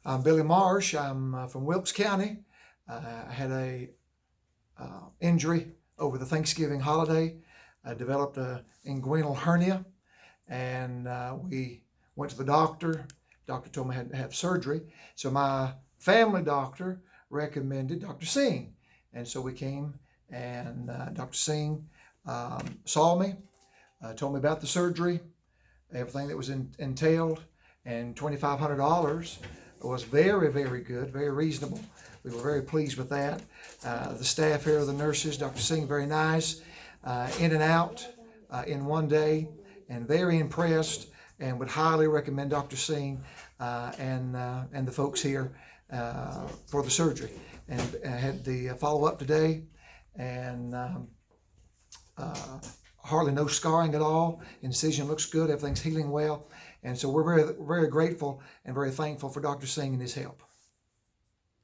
I'm Billy Marsh. I'm from Wilkes County. I had a injury over the Thanksgiving holiday. I developed a inguinal hernia, and we went to the doctor. Doctor told me I had to have surgery. So my family doctor recommended Dr. Singh. And so we came, and Dr. Singh saw me, told me about the surgery, everything that was entailed, and $2,500 was very, very good, very reasonable. We were very pleased with that. The staff here, the nurses, Dr. Singh, very nice, in and out in one day, and very impressed, and would highly recommend Dr. Singh and the folks here for the surgery. And I had the follow-up today, and hardly no scarring at all. Incision looks good. Everything's healing well. And so we're very, very grateful and very thankful for Dr. Singh and his help.